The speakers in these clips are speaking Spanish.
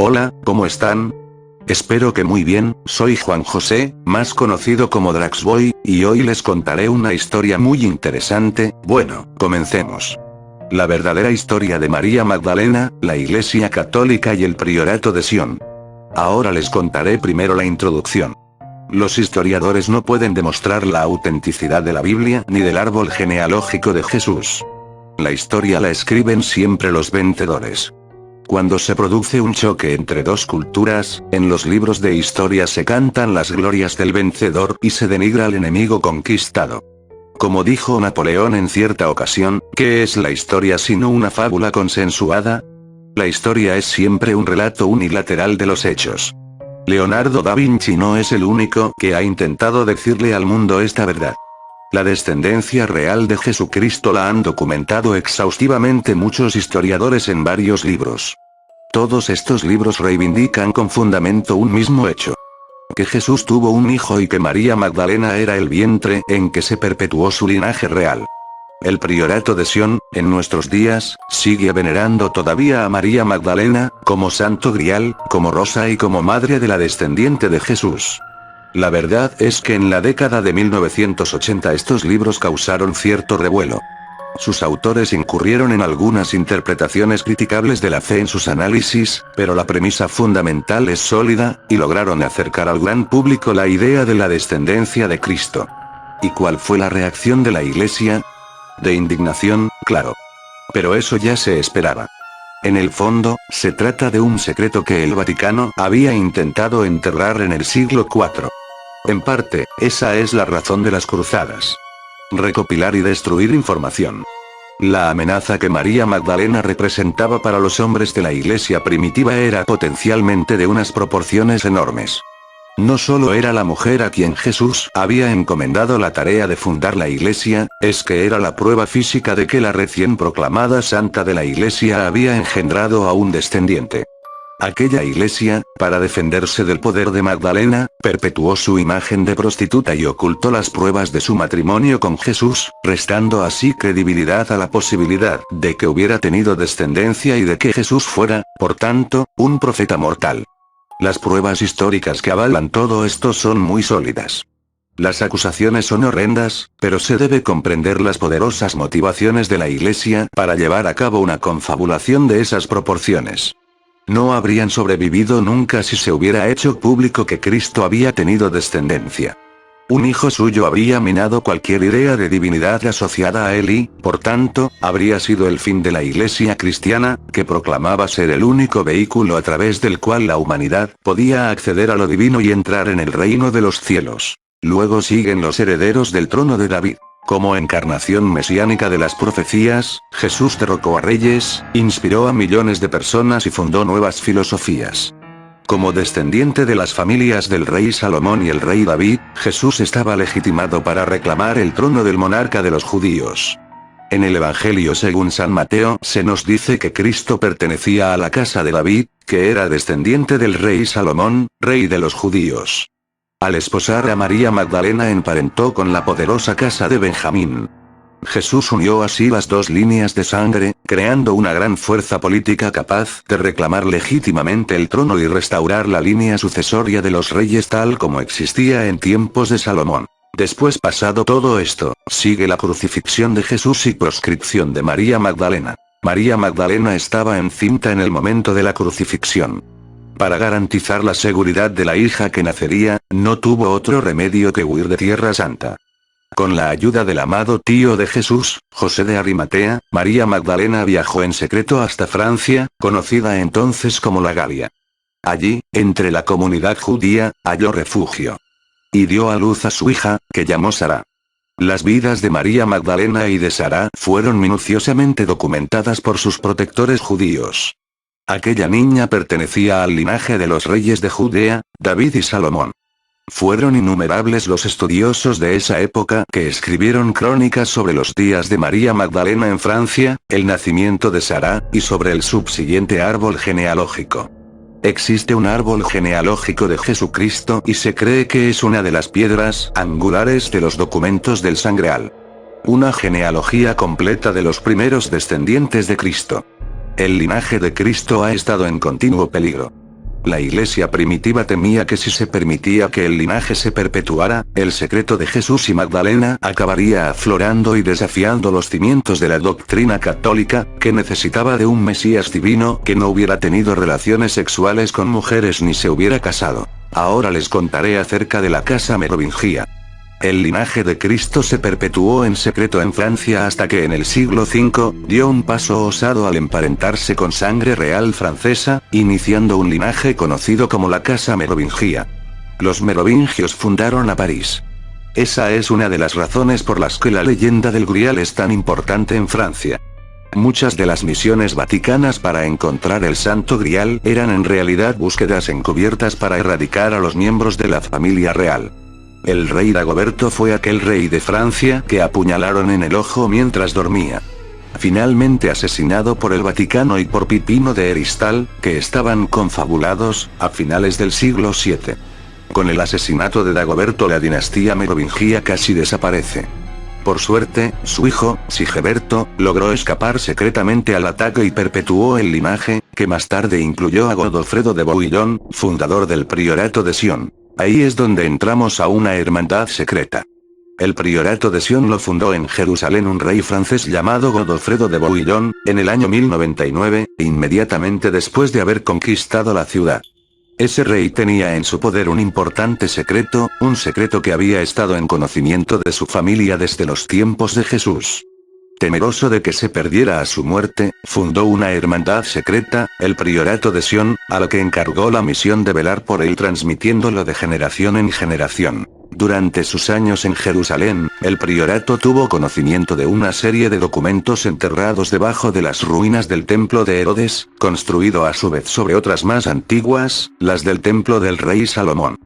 Hola, ¿cómo están? Espero que muy bien. Soy Juan José, más conocido como Draxboy, y hoy les contaré una historia muy interesante. Bueno, comencemos. La verdadera historia de María Magdalena, la Iglesia Católica y el Priorato de Sion. Ahora les contaré primero la introducción. Los historiadores no pueden demostrar la autenticidad de la Biblia ni del árbol genealógico de Jesús. La historia la escriben siempre los vencedores. Cuando se produce un choque entre dos culturas, en los libros de historia se cantan las glorias del vencedor y se denigra al enemigo conquistado. Como dijo Napoleón en cierta ocasión, ¿qué es la historia sino una fábula consensuada? La historia es siempre un relato unilateral de los hechos. Leonardo da Vinci no es el único que ha intentado decirle al mundo esta verdad. La descendencia real de Jesucristo la han documentado exhaustivamente muchos historiadores en varios libros. Todos estos libros reivindican con fundamento un mismo hecho. Que Jesús tuvo un hijo y que María Magdalena era el vientre en que se perpetuó su linaje real. El Priorato de Sion, en nuestros días, sigue venerando todavía a María Magdalena, como santo grial, como rosa y como madre de la descendiente de Jesús. La verdad es que en la década de 1980 estos libros causaron cierto revuelo. Sus autores incurrieron en algunas interpretaciones criticables de la fe en sus análisis, pero la premisa fundamental es sólida, y lograron acercar al gran público la idea de la descendencia de Cristo. ¿Y cuál fue la reacción de la Iglesia? De indignación, claro. Pero eso ya se esperaba. En el fondo, se trata de un secreto que el Vaticano había intentado enterrar en el siglo IV. En parte, esa es la razón de las cruzadas. Recopilar y destruir información. La amenaza que María Magdalena representaba para los hombres de la Iglesia primitiva era potencialmente de unas proporciones enormes. No solo era la mujer a quien Jesús había encomendado la tarea de fundar la Iglesia, es que era la prueba física de que la recién proclamada santa de la Iglesia había engendrado a un descendiente. Aquella iglesia, para defenderse del poder de Magdalena, perpetuó su imagen de prostituta y ocultó las pruebas de su matrimonio con Jesús, restando así credibilidad a la posibilidad de que hubiera tenido descendencia y de que Jesús fuera, por tanto, un profeta mortal. Las pruebas históricas que avalan todo esto son muy sólidas. Las acusaciones son horrendas, pero se debe comprender las poderosas motivaciones de la Iglesia para llevar a cabo una confabulación de esas proporciones. No habrían sobrevivido nunca si se hubiera hecho público que Cristo había tenido descendencia. Un hijo suyo habría minado cualquier idea de divinidad asociada a él y, por tanto, habría sido el fin de la Iglesia cristiana, que proclamaba ser el único vehículo a través del cual la humanidad podía acceder a lo divino y entrar en el reino de los cielos. Luego siguen los herederos del trono de David. Como encarnación mesiánica de las profecías, Jesús derrocó a reyes, inspiró a millones de personas y fundó nuevas filosofías. Como descendiente de las familias del rey Salomón y el rey David, Jesús estaba legitimado para reclamar el trono del monarca de los judíos. En el Evangelio según San Mateo se nos dice que Cristo pertenecía a la casa de David, que era descendiente del rey Salomón, rey de los judíos. Al esposar a María Magdalena emparentó con la poderosa casa de Benjamín. Jesús unió así las dos líneas de sangre, creando una gran fuerza política capaz de reclamar legítimamente el trono y restaurar la línea sucesoria de los reyes tal como existía en tiempos de Salomón. Después pasado todo esto, sigue la crucifixión de Jesús y proscripción de María Magdalena. María Magdalena estaba encinta en el momento de la crucifixión. Para garantizar la seguridad de la hija que nacería, no tuvo otro remedio que huir de Tierra Santa. Con la ayuda del amado tío de Jesús, José de Arimatea, María Magdalena viajó en secreto hasta Francia, conocida entonces como la Galia. Allí, entre la comunidad judía, halló refugio. Y dio a luz a su hija, que llamó Sara. Las vidas de María Magdalena y de Sara fueron minuciosamente documentadas por sus protectores judíos. Aquella niña pertenecía al linaje de los reyes de Judea, David y Salomón. Fueron innumerables los estudiosos de esa época que escribieron crónicas sobre los días de María Magdalena en Francia, el nacimiento de Sara, y sobre el subsiguiente árbol genealógico. Existe un árbol genealógico de Jesucristo y se cree que es una de las piedras angulares de los documentos del Sangreal. Una genealogía completa de los primeros descendientes de Cristo. El linaje de Cristo ha estado en continuo peligro. La iglesia primitiva temía que si se permitía que el linaje se perpetuara, el secreto de Jesús y Magdalena acabaría aflorando y desafiando los cimientos de la doctrina católica, que necesitaba de un Mesías divino que no hubiera tenido relaciones sexuales con mujeres ni se hubiera casado. Ahora les contaré acerca de la casa merovingia. El linaje de Cristo se perpetuó en secreto en Francia hasta que en el siglo V, dio un paso osado al emparentarse con sangre real francesa, iniciando un linaje conocido como la Casa Merovingia. Los merovingios fundaron a París. Esa es una de las razones por las que la leyenda del Grial es tan importante en Francia. Muchas de las misiones vaticanas para encontrar el Santo Grial eran en realidad búsquedas encubiertas para erradicar a los miembros de la familia real. El rey Dagoberto fue aquel rey de Francia que apuñalaron en el ojo mientras dormía. Finalmente asesinado por el Vaticano y por Pipino de Heristal, que estaban confabulados, a finales del siglo VII. Con el asesinato de Dagoberto la dinastía merovingia casi desaparece. Por suerte, su hijo, Sigeberto, logró escapar secretamente al ataque y perpetuó el linaje, que más tarde incluyó a Godofredo de Bouillon, fundador del priorato de Sion. Ahí es donde entramos a una hermandad secreta. El priorato de Sion lo fundó en Jerusalén un rey francés llamado Godofredo de Bouillon, en el año 1099, inmediatamente después de haber conquistado la ciudad. Ese rey tenía en su poder un importante secreto, un secreto que había estado en conocimiento de su familia desde los tiempos de Jesús. Temeroso de que se perdiera a su muerte, fundó una hermandad secreta, el priorato de Sion, a la que encargó la misión de velar por él transmitiéndolo de generación en generación. Durante sus años en Jerusalén, el priorato tuvo conocimiento de una serie de documentos enterrados debajo de las ruinas del templo de Herodes, construido a su vez sobre otras más antiguas, las del templo del rey Salomón.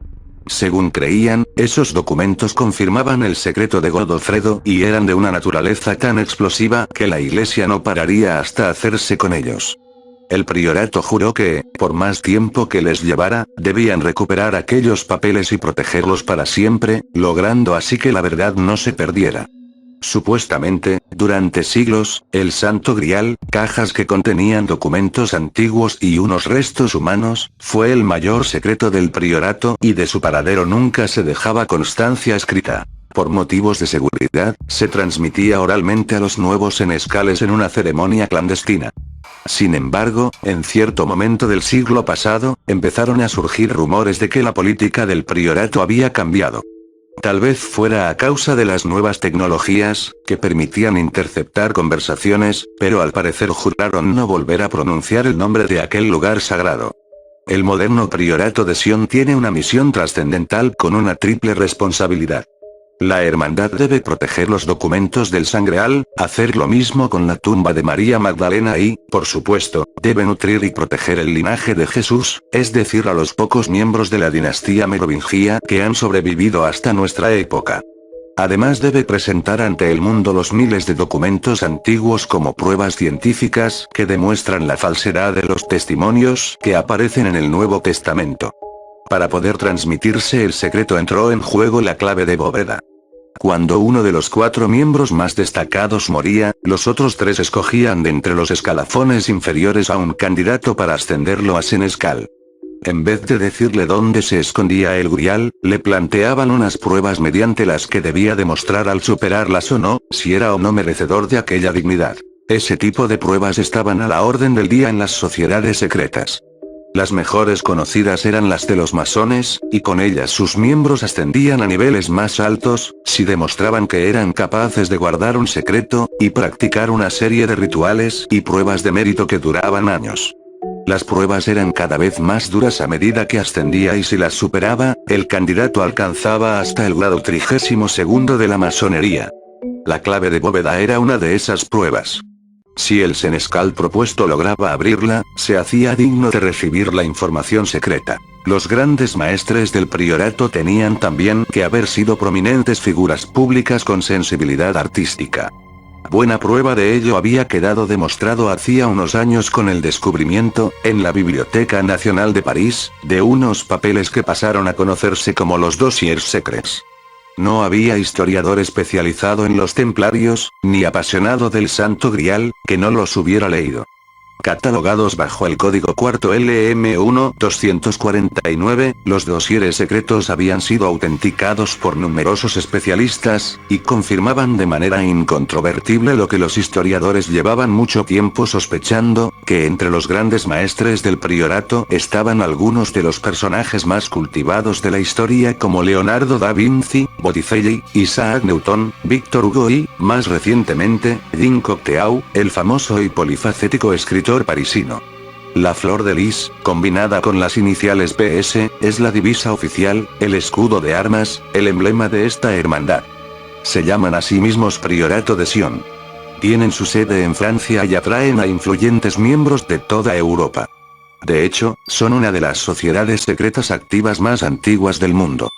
Según creían, esos documentos confirmaban el secreto de Godofredo y eran de una naturaleza tan explosiva que la iglesia no pararía hasta hacerse con ellos. El priorato juró que, por más tiempo que les llevara, debían recuperar aquellos papeles y protegerlos para siempre, logrando así que la verdad no se perdiera. Supuestamente, durante siglos, el Santo Grial, cajas que contenían documentos antiguos y unos restos humanos, fue el mayor secreto del priorato y de su paradero nunca se dejaba constancia escrita. Por motivos de seguridad, se transmitía oralmente a los nuevos senescales en una ceremonia clandestina. Sin embargo, en cierto momento del siglo pasado, empezaron a surgir rumores de que la política del priorato había cambiado. Tal vez fuera a causa de las nuevas tecnologías, que permitían interceptar conversaciones, pero al parecer juraron no volver a pronunciar el nombre de aquel lugar sagrado. El moderno priorato de Sion tiene una misión trascendental con una triple responsabilidad. La hermandad debe proteger los documentos del Sangreal, hacer lo mismo con la tumba de María Magdalena y, por supuesto, debe nutrir y proteger el linaje de Jesús, es decir a los pocos miembros de la dinastía merovingia que han sobrevivido hasta nuestra época. Además debe presentar ante el mundo los miles de documentos antiguos como pruebas científicas que demuestran la falsedad de los testimonios que aparecen en el Nuevo Testamento. Para poder transmitirse el secreto entró en juego la clave de bóveda. Cuando uno de los 4 miembros más destacados moría, los otros 3 escogían de entre los escalafones inferiores a un candidato para ascenderlo a senescal. En vez de decirle dónde se escondía el Grial, le planteaban unas pruebas mediante las que debía demostrar al superarlas o no, si era o no merecedor de aquella dignidad. Ese tipo de pruebas estaban a la orden del día en las sociedades secretas. Las mejores conocidas eran las de los masones, y con ellas sus miembros ascendían a niveles más altos, si demostraban que eran capaces de guardar un secreto, y practicar una serie de rituales y pruebas de mérito que duraban años. Las pruebas eran cada vez más duras a medida que ascendía y si las superaba, el candidato alcanzaba hasta el grado 32º de la masonería. La clave de bóveda era una de esas pruebas. Si el senescal propuesto lograba abrirla, se hacía digno de recibir la información secreta. Los grandes maestres del priorato tenían también que haber sido prominentes figuras públicas con sensibilidad artística. Buena prueba de ello había quedado demostrado hacía unos años con el descubrimiento, en la Biblioteca Nacional de París, de unos papeles que pasaron a conocerse como los Dossiers Secrets. No había historiador especializado en los templarios, ni apasionado del Santo Grial, que no los hubiera leído. Catalogados bajo el código cuarto LM1-249, los dosieres secretos habían sido autenticados por numerosos especialistas, y confirmaban de manera incontrovertible lo que los historiadores llevaban mucho tiempo sospechando, que entre los grandes maestres del priorato estaban algunos de los personajes más cultivados de la historia como Leonardo da Vinci, Botticelli, Isaac Newton, Victor Hugo y, más recientemente, Jean Cocteau, el famoso y polifacético escritor parisino. La flor de lis, combinada con las iniciales PS, es la divisa oficial, el escudo de armas, el emblema de esta hermandad. Se llaman a sí mismos Priorato de Sion. Tienen su sede en Francia y atraen a influyentes miembros de toda Europa. De hecho, son una de las sociedades secretas activas más antiguas del mundo.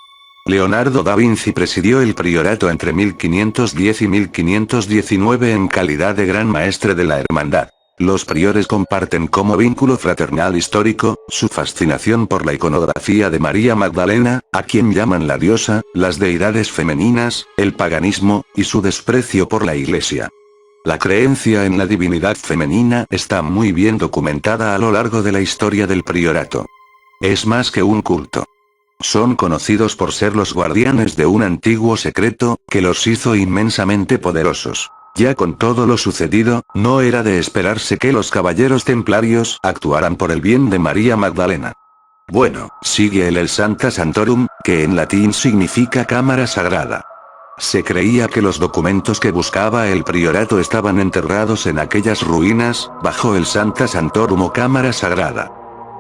Leonardo da Vinci presidió el priorato entre 1510 y 1519 en calidad de gran maestre de la hermandad. Los priores comparten como vínculo fraternal histórico, su fascinación por la iconografía de María Magdalena, a quien llaman la diosa, las deidades femeninas, el paganismo, y su desprecio por la Iglesia. La creencia en la divinidad femenina está muy bien documentada a lo largo de la historia del priorato. Es más que un culto. Son conocidos por ser los guardianes de un antiguo secreto, que los hizo inmensamente poderosos. Ya con todo lo sucedido, no era de esperarse que los caballeros templarios actuaran por el bien de María Magdalena. Bueno, sigue el Sancta Sanctorum, que en latín significa cámara sagrada. Se creía que los documentos que buscaba el priorato estaban enterrados en aquellas ruinas, bajo el Sancta Sanctorum o cámara sagrada.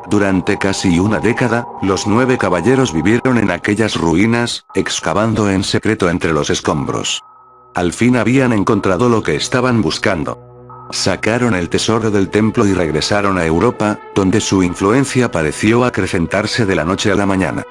Durante casi una década, los 9 caballeros vivieron en aquellas ruinas, excavando en secreto entre los escombros. Al fin habían encontrado lo que estaban buscando. Sacaron el tesoro del templo y regresaron a Europa, donde su influencia pareció acrecentarse de la noche a la mañana.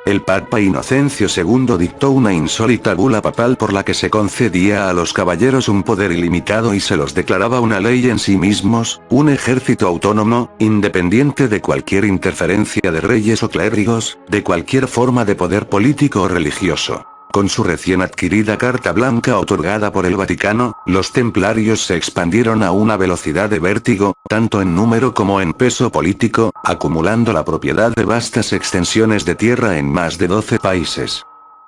El Papa Inocencio II dictó una insólita bula papal por la que se concedía a los caballeros un poder ilimitado y se los declaraba una ley en sí mismos, un ejército autónomo, independiente de cualquier interferencia de reyes o clérigos, de cualquier forma de poder político o religioso. Con su recién adquirida carta blanca otorgada por el Vaticano, los templarios se expandieron a una velocidad de vértigo, tanto en número como en peso político, acumulando la propiedad de vastas extensiones de tierra en más de 12 países.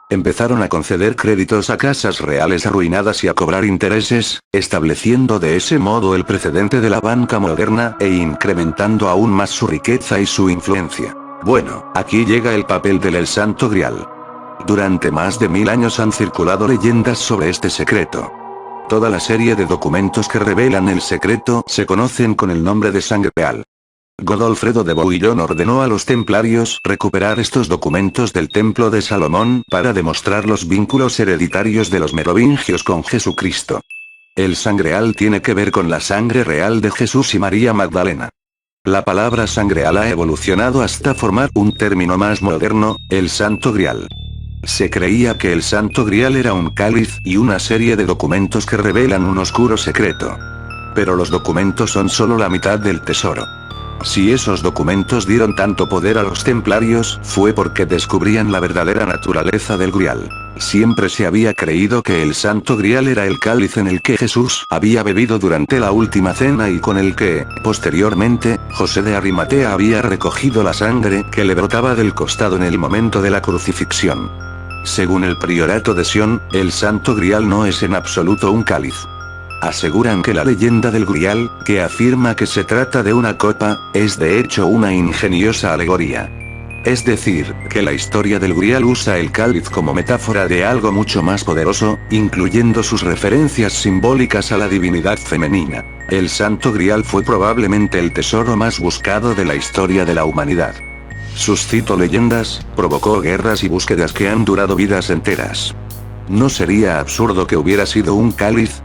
Empezaron a conceder créditos a casas reales arruinadas y a cobrar intereses, estableciendo de ese modo el precedente de la banca moderna e incrementando aún más su riqueza y su influencia. Bueno, aquí llega el papel del Santo Grial. Durante más de 1000 años han circulado leyendas sobre este secreto. Toda la serie de documentos que revelan el secreto se conocen con el nombre de Sangreal. Godolfredo de Bouillon ordenó a los templarios recuperar estos documentos del templo de Salomón para demostrar los vínculos hereditarios de los merovingios con Jesucristo. El Sangreal tiene que ver con la sangre real de Jesús y María Magdalena. La palabra Sangreal ha evolucionado hasta formar un término más moderno, el Santo Grial. Se creía que el Santo Grial era un cáliz y una serie de documentos que revelan un oscuro secreto. Pero los documentos son solo la mitad del tesoro. Si esos documentos dieron tanto poder a los templarios, fue porque descubrían la verdadera naturaleza del Grial. Siempre se había creído que el Santo Grial era el cáliz en el que Jesús había bebido durante la última cena y con el que, posteriormente, José de Arimatea había recogido la sangre que le brotaba del costado en el momento de la crucifixión. Según el priorato de Sion, el Santo Grial no es en absoluto un cáliz. Aseguran que la leyenda del Grial, que afirma que se trata de una copa, es de hecho una ingeniosa alegoría. Es decir, que la historia del Grial usa el cáliz como metáfora de algo mucho más poderoso, incluyendo sus referencias simbólicas a la divinidad femenina. El Santo Grial fue probablemente el tesoro más buscado de la historia de la humanidad. Suscitó leyendas, provocó guerras y búsquedas que han durado vidas enteras. ¿No sería absurdo que hubiera sido un cáliz?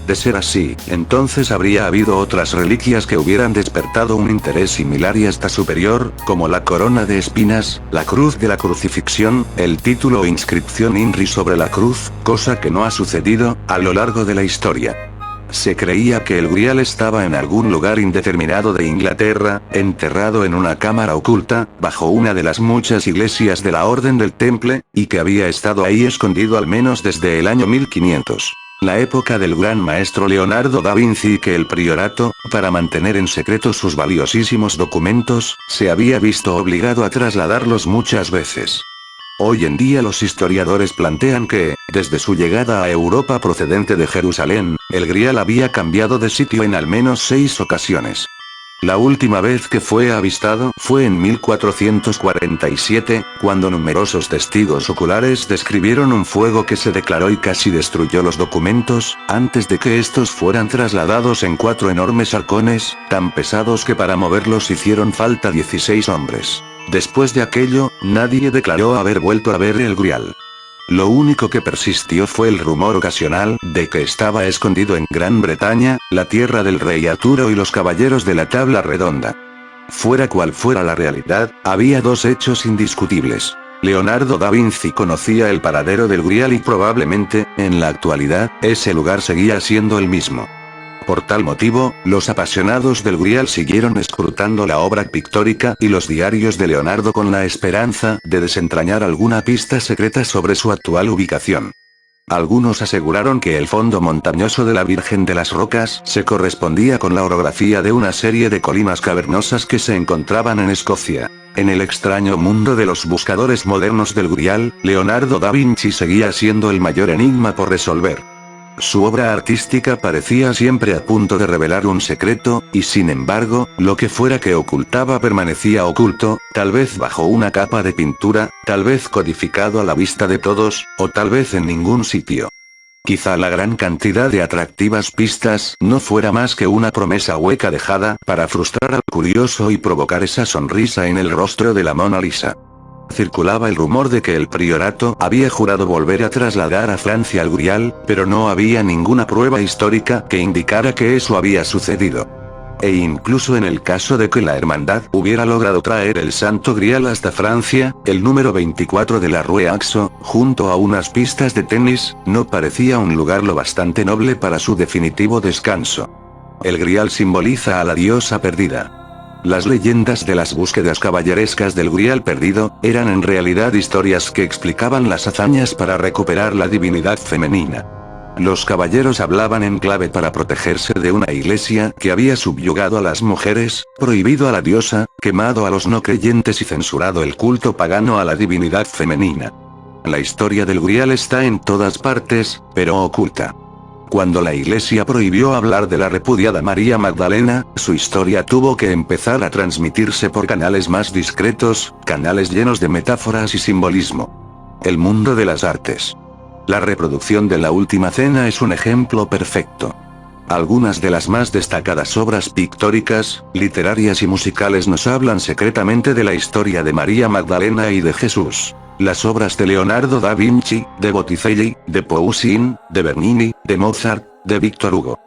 De ser así, entonces habría habido otras reliquias que hubieran despertado un interés similar y hasta superior, como la corona de espinas, la cruz de la crucifixión, el título o inscripción INRI sobre la cruz, cosa que no ha sucedido a lo largo de la historia. Se creía que el Grial estaba en algún lugar indeterminado de Inglaterra, enterrado en una cámara oculta, bajo una de las muchas iglesias de la Orden del Temple, y que había estado ahí escondido al menos desde el año 1500. La época del gran maestro Leonardo da Vinci y que el priorato, para mantener en secreto sus valiosísimos documentos, se había visto obligado a trasladarlos muchas veces. Hoy en día los historiadores plantean que, desde su llegada a Europa procedente de Jerusalén, el Grial había cambiado de sitio en al menos 6 ocasiones. La última vez que fue avistado fue en 1447, cuando numerosos testigos oculares describieron un fuego que se declaró y casi destruyó los documentos, antes de que estos fueran trasladados en 4 enormes arcones, tan pesados que para moverlos hicieron falta 16 hombres. Después de aquello, nadie declaró haber vuelto a ver el Grial. Lo único que persistió fue el rumor ocasional de que estaba escondido en Gran Bretaña, la tierra del rey Arturo y los caballeros de la tabla redonda. Fuera cual fuera la realidad, había 2 hechos indiscutibles. Leonardo da Vinci conocía el paradero del Grial y probablemente, en la actualidad, ese lugar seguía siendo el mismo. Por tal motivo, los apasionados del Grial siguieron escrutando la obra pictórica y los diarios de Leonardo con la esperanza de desentrañar alguna pista secreta sobre su actual ubicación. Algunos aseguraron que el fondo montañoso de la Virgen de las Rocas se correspondía con la orografía de una serie de colinas cavernosas que se encontraban en Escocia. En el extraño mundo de los buscadores modernos del Grial, Leonardo da Vinci seguía siendo el mayor enigma por resolver. Su obra artística parecía siempre a punto de revelar un secreto, y sin embargo, lo que fuera que ocultaba permanecía oculto, tal vez bajo una capa de pintura, tal vez codificado a la vista de todos, o tal vez en ningún sitio. Quizá la gran cantidad de atractivas pistas no fuera más que una promesa hueca dejada para frustrar al curioso y provocar esa sonrisa en el rostro de la Mona Lisa. Circulaba el rumor de que el priorato había jurado volver a trasladar a Francia al Grial, pero no había ninguna prueba histórica que indicara que eso había sucedido. E incluso en el caso de que la hermandad hubiera logrado traer el Santo Grial hasta Francia, el número 24 de la Rue Axo, junto a unas pistas de tenis, no parecía un lugar lo bastante noble para su definitivo descanso. El Grial simboliza a la diosa perdida. Las leyendas de las búsquedas caballerescas del Grial perdido, eran en realidad historias que explicaban las hazañas para recuperar la divinidad femenina. Los caballeros hablaban en clave para protegerse de una iglesia que había subyugado a las mujeres, prohibido a la diosa, quemado a los no creyentes y censurado el culto pagano a la divinidad femenina. La historia del Grial está en todas partes, pero oculta. Cuando la iglesia prohibió hablar de la repudiada María Magdalena, su historia tuvo que empezar a transmitirse por canales más discretos, canales llenos de metáforas y simbolismo. El mundo de las artes. La reproducción de la Última Cena es un ejemplo perfecto. Algunas de las más destacadas obras pictóricas, literarias y musicales nos hablan secretamente de la historia de María Magdalena y de Jesús. Las obras de Leonardo da Vinci, de Botticelli, de Poussin, de Bernini, de Mozart, de Victor Hugo.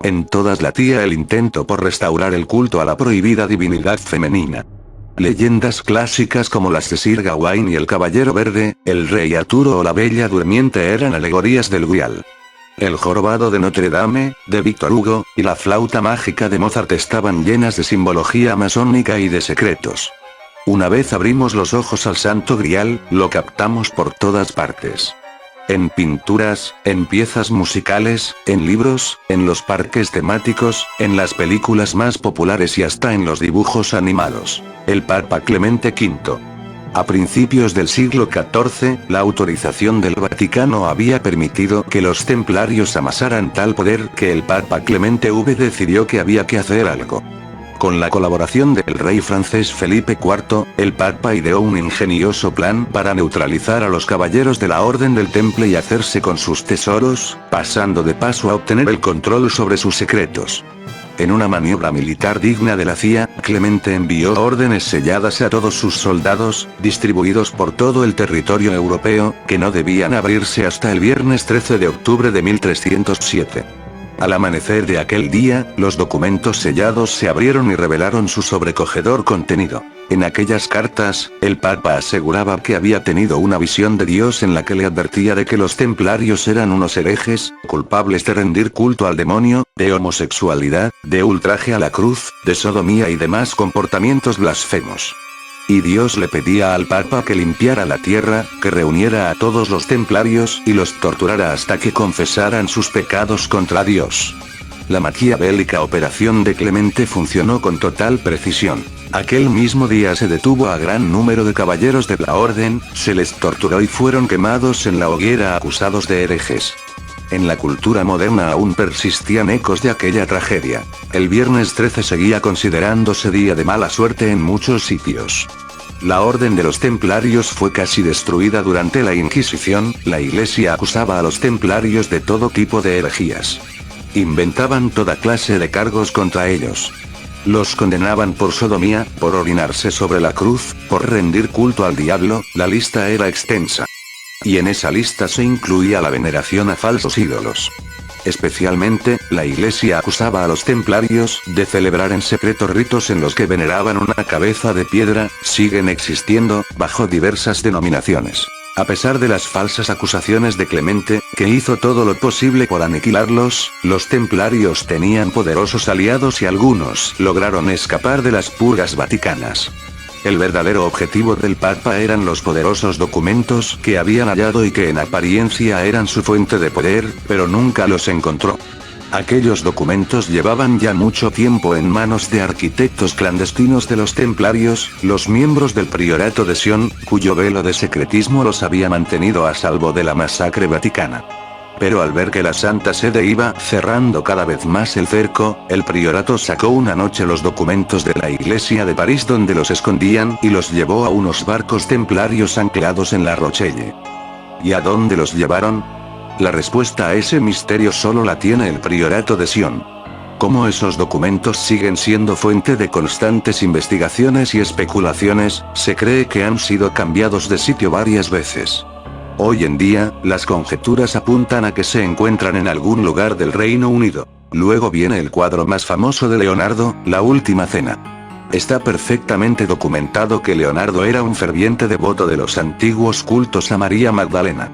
En todas latía el intento por restaurar el culto a la prohibida divinidad femenina. Leyendas clásicas como las de Sir Gawain y el Caballero Verde, el Rey Arturo o la Bella Durmiente eran alegorías del Grial. El Jorobado de Notre Dame, de Victor Hugo, y la Flauta Mágica de Mozart estaban llenas de simbología masónica y de secretos. Una vez abrimos los ojos al Santo Grial, lo captamos por todas partes. En pinturas, en piezas musicales, en libros, en los parques temáticos, en las películas más populares y hasta en los dibujos animados. El Papa Clemente V. A principios del siglo XIV, la autorización del Vaticano había permitido que los templarios amasaran tal poder que el Papa Clemente V decidió que había que hacer algo. Con la colaboración del rey francés Felipe IV, el Papa ideó un ingenioso plan para neutralizar a los caballeros de la Orden del Temple y hacerse con sus tesoros, pasando de paso a obtener el control sobre sus secretos. En una maniobra militar digna de la CIA, Clemente envió órdenes selladas a todos sus soldados, distribuidos por todo el territorio europeo, que no debían abrirse hasta el viernes 13 de octubre de 1307. Al amanecer de aquel día, los documentos sellados se abrieron y revelaron su sobrecogedor contenido. En aquellas cartas, el Papa aseguraba que había tenido una visión de Dios en la que le advertía de que los templarios eran unos herejes, culpables de rendir culto al demonio, de homosexualidad, de ultraje a la cruz, de sodomía y demás comportamientos blasfemos. Y Dios le pedía al Papa que limpiara la tierra, que reuniera a todos los templarios y los torturara hasta que confesaran sus pecados contra Dios. La maquiavélica operación de Clemente funcionó con total precisión. Aquel mismo día se detuvo a gran número de caballeros de la orden, se les torturó y fueron quemados en la hoguera acusados de herejes. En la cultura moderna aún persistían ecos de aquella tragedia. El viernes 13 seguía considerándose día de mala suerte en muchos sitios. La orden de los templarios fue casi destruida durante la Inquisición, la Iglesia acusaba a los templarios de todo tipo de herejías. Inventaban toda clase de cargos contra ellos. Los condenaban por sodomía, por orinarse sobre la cruz, por rendir culto al diablo, la lista era extensa. Y en esa lista se incluía la veneración a falsos ídolos. Especialmente, la Iglesia acusaba a los templarios de celebrar en secreto ritos en los que veneraban una cabeza de piedra, siguen existiendo, bajo diversas denominaciones. A pesar de las falsas acusaciones de Clemente, que hizo todo lo posible por aniquilarlos, los templarios tenían poderosos aliados y algunos lograron escapar de las purgas vaticanas. El verdadero objetivo del Papa eran los poderosos documentos que habían hallado y que en apariencia eran su fuente de poder, pero nunca los encontró. Aquellos documentos llevaban ya mucho tiempo en manos de arquitectos clandestinos de los templarios, los miembros del priorato de Sion, cuyo velo de secretismo los había mantenido a salvo de la masacre vaticana. Pero al ver que la Santa Sede iba cerrando cada vez más el cerco, el priorato sacó una noche los documentos de la iglesia de París donde los escondían y los llevó a unos barcos templarios anclados en la Rochelle. ¿Y a dónde los llevaron? La respuesta a ese misterio solo la tiene el priorato de Sion. Como esos documentos siguen siendo fuente de constantes investigaciones y especulaciones, se cree que han sido cambiados de sitio varias veces. Hoy en día, las conjeturas apuntan a que se encuentran en algún lugar del Reino Unido. Luego viene el cuadro más famoso de Leonardo, La Última Cena. Está perfectamente documentado que Leonardo era un ferviente devoto de los antiguos cultos a María Magdalena.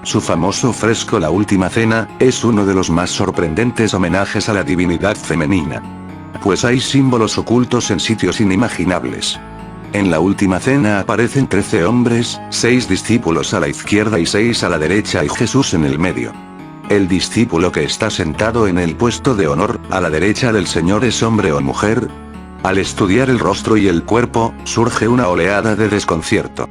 Su famoso fresco La Última Cena, es uno de los más sorprendentes homenajes a la divinidad femenina. Pues hay símbolos ocultos en sitios inimaginables. En la Última Cena aparecen 13 hombres, 6 discípulos a la izquierda y 6 a la derecha y Jesús en el medio. El discípulo que está sentado en el puesto de honor, a la derecha del Señor es hombre o mujer. Al estudiar el rostro y el cuerpo, surge una oleada de desconcierto.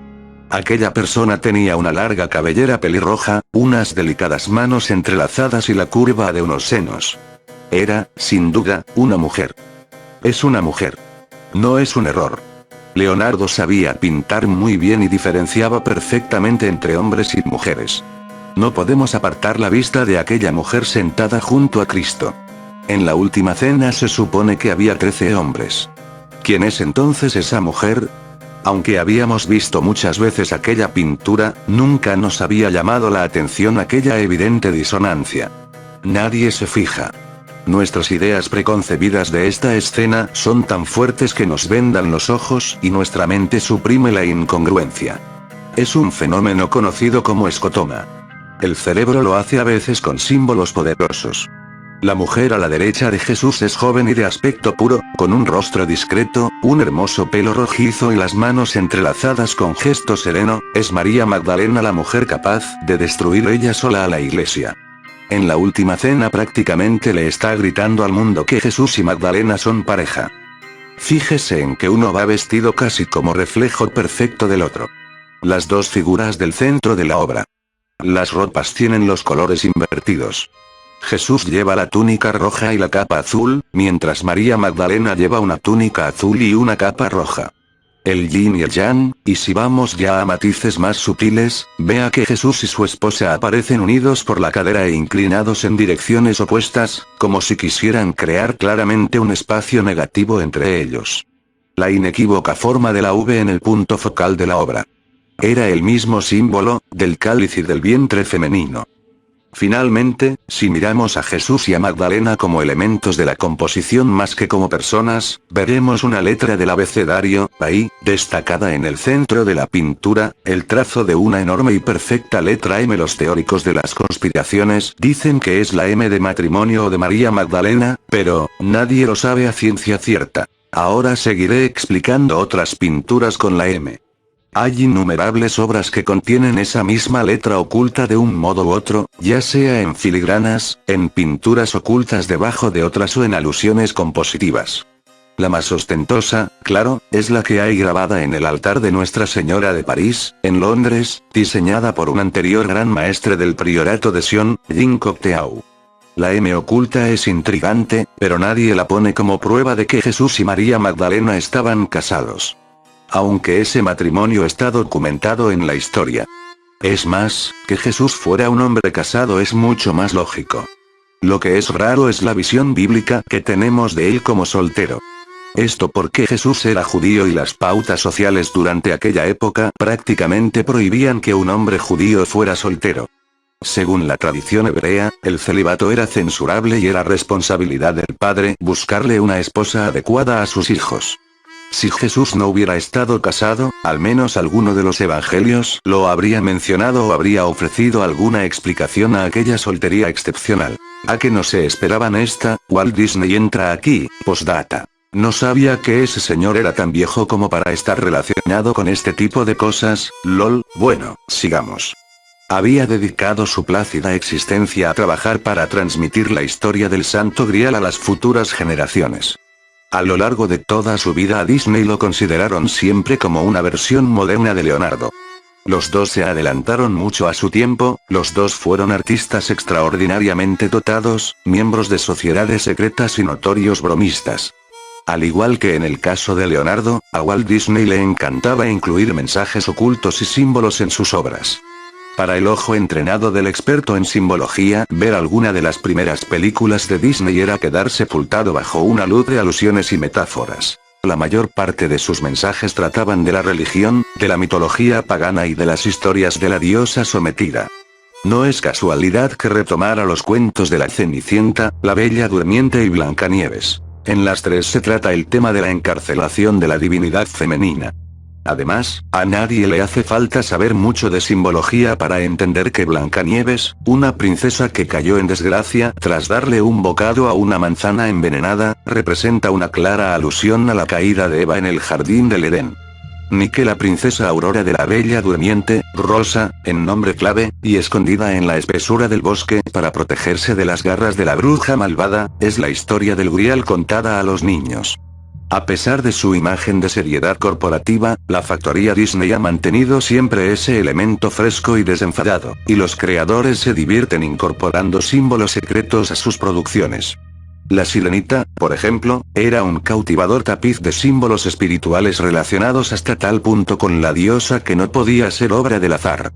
Aquella persona tenía una larga cabellera pelirroja, unas delicadas manos entrelazadas y la curva de unos senos. Era, sin duda, una mujer. Es una mujer. No es un error. Leonardo sabía pintar muy bien y diferenciaba perfectamente entre hombres y mujeres. No podemos apartar la vista de aquella mujer sentada junto a Cristo. En la Última Cena se supone que había 13 hombres. ¿Quién es entonces esa mujer? Aunque habíamos visto muchas veces aquella pintura, nunca nos había llamado la atención aquella evidente disonancia. Nadie se fija. Nuestras ideas preconcebidas de esta escena son tan fuertes que nos vendan los ojos y nuestra mente suprime la incongruencia. Es un fenómeno conocido como escotoma. El cerebro lo hace a veces con símbolos poderosos. La mujer a la derecha de Jesús es joven y de aspecto puro, con un rostro discreto, un hermoso pelo rojizo y las manos entrelazadas con gesto sereno, es María Magdalena la mujer capaz de destruir ella sola a la iglesia. En la Última Cena prácticamente le está gritando al mundo que Jesús y Magdalena son pareja. Fíjese en que uno va vestido casi como reflejo perfecto del otro. Las dos figuras del centro de la obra. Las ropas tienen los colores invertidos. Jesús lleva la túnica roja y la capa azul, mientras María Magdalena lleva una túnica azul y una capa roja. El yin y el yang, y si vamos ya a matices más sutiles, vea que Jesús y su esposa aparecen unidos por la cadera e inclinados en direcciones opuestas, como si quisieran crear claramente un espacio negativo entre ellos. La inequívoca forma de la V en el punto focal de la obra. Era el mismo símbolo, del cáliz y del vientre femenino. Finalmente, si miramos a Jesús y a Magdalena como elementos de la composición más que como personas, veremos una letra del abecedario, ahí, destacada en el centro de la pintura, el trazo de una enorme y perfecta letra M. Los teóricos de las conspiraciones dicen que es la M de matrimonio o de María Magdalena, pero nadie lo sabe a ciencia cierta. Ahora seguiré explicando otras pinturas con la M. Hay innumerables obras que contienen esa misma letra oculta de un modo u otro, ya sea en filigranas, en pinturas ocultas debajo de otras o en alusiones compositivas. La más ostentosa, claro, es la que hay grabada en el altar de Nuestra Señora de París, en Londres, diseñada por un anterior gran maestre del priorato de Sion, Jean Cocteau. La M oculta es intrigante, pero nadie la pone como prueba de que Jesús y María Magdalena estaban casados. Aunque ese matrimonio está documentado en la historia. Es más, que Jesús fuera un hombre casado es mucho más lógico. Lo que es raro es la visión bíblica que tenemos de él como soltero. Esto porque Jesús era judío y las pautas sociales durante aquella época prácticamente prohibían que un hombre judío fuera soltero. Según la tradición hebrea, el celibato era censurable y era responsabilidad del padre buscarle una esposa adecuada a sus hijos. Si Jesús no hubiera estado casado, al menos alguno de los evangelios lo habría mencionado o habría ofrecido alguna explicación a aquella soltería excepcional. ¿A que no se esperaban esta? Walt Disney entra aquí, postdata. No sabía que ese señor era tan viejo como para estar relacionado con este tipo de cosas, lol, bueno, sigamos. Había dedicado su plácida existencia a trabajar para transmitir la historia del Santo Grial a las futuras generaciones. A lo largo de toda su vida a Disney lo consideraron siempre como una versión moderna de Leonardo. Los dos se adelantaron mucho a su tiempo, los dos fueron artistas extraordinariamente dotados, miembros de sociedades secretas y notorios bromistas. Al igual que en el caso de Leonardo, a Walt Disney le encantaba incluir mensajes ocultos y símbolos en sus obras. Para el ojo entrenado del experto en simbología, ver alguna de las primeras películas de Disney era quedar sepultado bajo una luz de alusiones y metáforas. La mayor parte de sus mensajes trataban de la religión, de la mitología pagana y de las historias de la diosa sometida. No es casualidad que retomara los cuentos de la Cenicienta, la Bella Durmiente y Blancanieves. En las tres se trata el tema de la encarcelación de la divinidad femenina. Además, a nadie le hace falta saber mucho de simbología para entender que Blancanieves, una princesa que cayó en desgracia tras darle un bocado a una manzana envenenada, representa una clara alusión a la caída de Eva en el jardín del Edén. Ni que la princesa Aurora de la Bella Durmiente, Rosa, en nombre clave, y escondida en la espesura del bosque para protegerse de las garras de la bruja malvada, es la historia del Grial contada a los niños. A pesar de su imagen de seriedad corporativa, la factoría Disney ha mantenido siempre ese elemento fresco y desenfadado, y los creadores se divierten incorporando símbolos secretos a sus producciones. La Sirenita, por ejemplo, era un cautivador tapiz de símbolos espirituales relacionados hasta tal punto con la diosa que no podía ser obra del azar.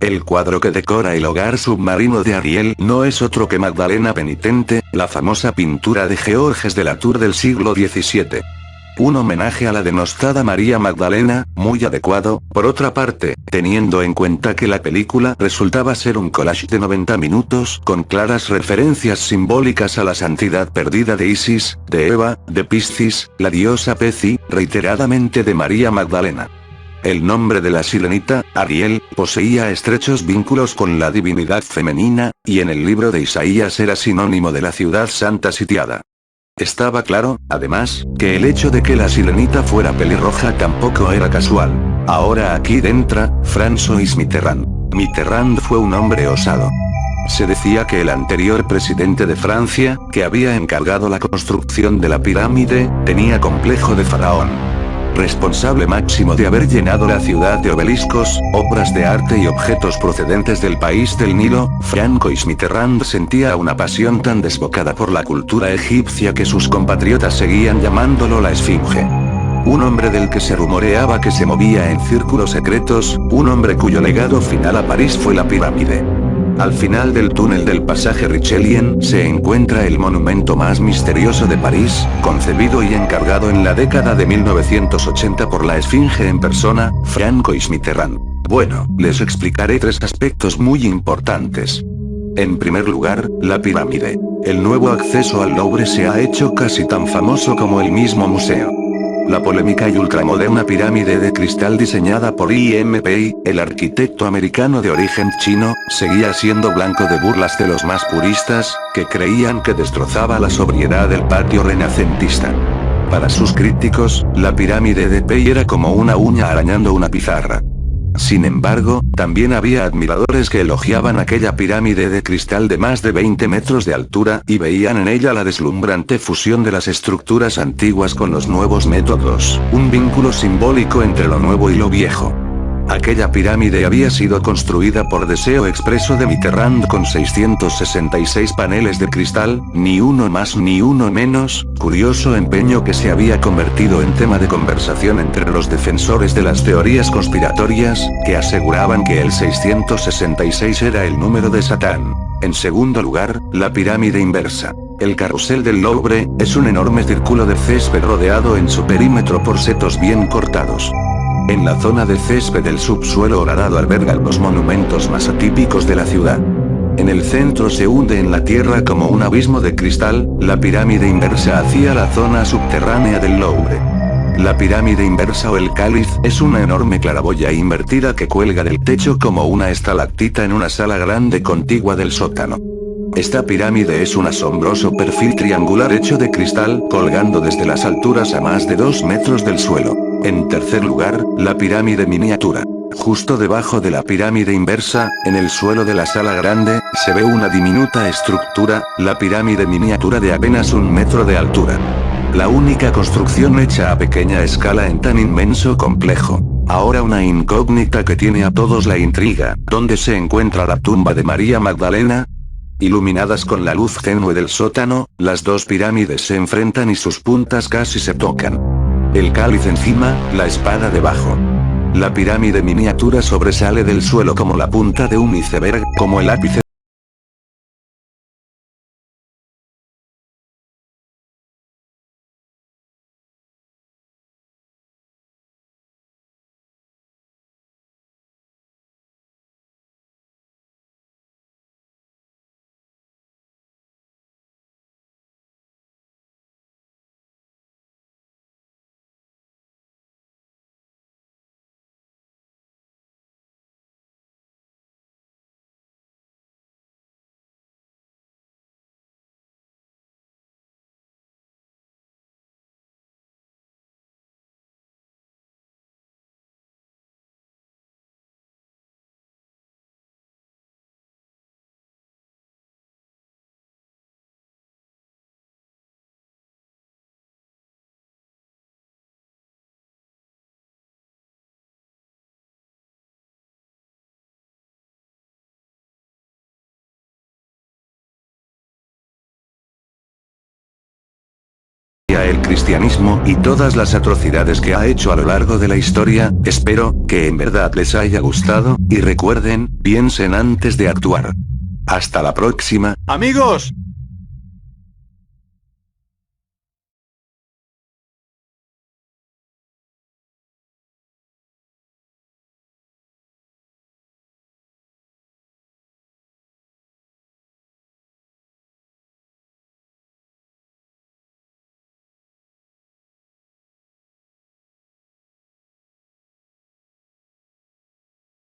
El cuadro que decora el hogar submarino de Ariel no es otro que Magdalena Penitente, la famosa pintura de Georges de la Tour del siglo XVII. Un homenaje a la denostada María Magdalena, muy adecuado, por otra parte, teniendo en cuenta que la película resultaba ser un collage de 90 minutos con claras referencias simbólicas a la santidad perdida de Isis, de Eva, de Piscis, la diosa pez y, reiteradamente de María Magdalena. El nombre de la sirenita, Ariel, poseía estrechos vínculos con la divinidad femenina, y en el libro de Isaías era sinónimo de la ciudad santa sitiada. Estaba claro, además, que el hecho de que la sirenita fuera pelirroja tampoco era casual. Ahora aquí entra, François Mitterrand. Mitterrand fue un hombre osado. Se decía que el anterior presidente de Francia, que había encargado la construcción de la pirámide, tenía complejo de faraón. Responsable máximo de haber llenado la ciudad de obeliscos, obras de arte y objetos procedentes del país del Nilo, François Mitterrand sentía una pasión tan desbocada por la cultura egipcia que sus compatriotas seguían llamándolo la Esfinge. Un hombre del que se rumoreaba que se movía en círculos secretos, un hombre cuyo legado final a París fue la pirámide. Al final del túnel del pasaje Richelieu se encuentra el monumento más misterioso de París, concebido y encargado en la década de 1980 por la Esfinge en persona, François Mitterrand. Bueno, les explicaré tres aspectos muy importantes. En primer lugar, la pirámide. El nuevo acceso al Louvre se ha hecho casi tan famoso como el mismo museo. La polémica y ultramoderna pirámide de cristal diseñada por I.M.Pei, el arquitecto americano de origen chino, seguía siendo blanco de burlas de los más puristas, que creían que destrozaba la sobriedad del patio renacentista. Para sus críticos, la pirámide de Pei era como una uña arañando una pizarra. Sin embargo, también había admiradores que elogiaban aquella pirámide de cristal de más de 20 metros de altura y veían en ella la deslumbrante fusión de las estructuras antiguas con los nuevos métodos, un vínculo simbólico entre lo nuevo y lo viejo. Aquella pirámide había sido construida por deseo expreso de Mitterrand con 666 paneles de cristal, ni uno más ni uno menos, curioso empeño que se había convertido en tema de conversación entre los defensores de las teorías conspiratorias, que aseguraban que el 666 era el número de Satán. En segundo lugar, la pirámide inversa. El carrusel del Louvre, es un enorme círculo de césped rodeado en su perímetro por setos bien cortados. En la zona de césped del subsuelo horadado albergan los monumentos más atípicos de la ciudad. En el centro se hunde en la tierra como un abismo de cristal, la pirámide inversa hacia la zona subterránea del Louvre. La pirámide inversa o el cáliz es una enorme claraboya invertida que cuelga del techo como una estalactita en una sala grande contigua del sótano. Esta pirámide es un asombroso perfil triangular hecho de cristal, colgando desde las alturas a más de 2 metros del suelo. En tercer lugar, la pirámide miniatura. Justo debajo de la pirámide inversa, en el suelo de la sala grande, se ve una diminuta estructura, la pirámide miniatura de apenas 1 metro de altura. La única construcción hecha a pequeña escala en tan inmenso complejo. Ahora una incógnita que tiene a todos la intriga, ¿dónde se encuentra la tumba de María Magdalena? Iluminadas con la luz tenue del sótano, las dos pirámides se enfrentan y sus puntas casi se tocan. El cáliz encima, la espada debajo. La pirámide miniatura sobresale del suelo como la punta de un iceberg, como el ápice. El cristianismo y todas las atrocidades que ha hecho a lo largo de la historia, espero que en verdad les haya gustado, y recuerden, piensen antes de actuar. Hasta la próxima. Amigos,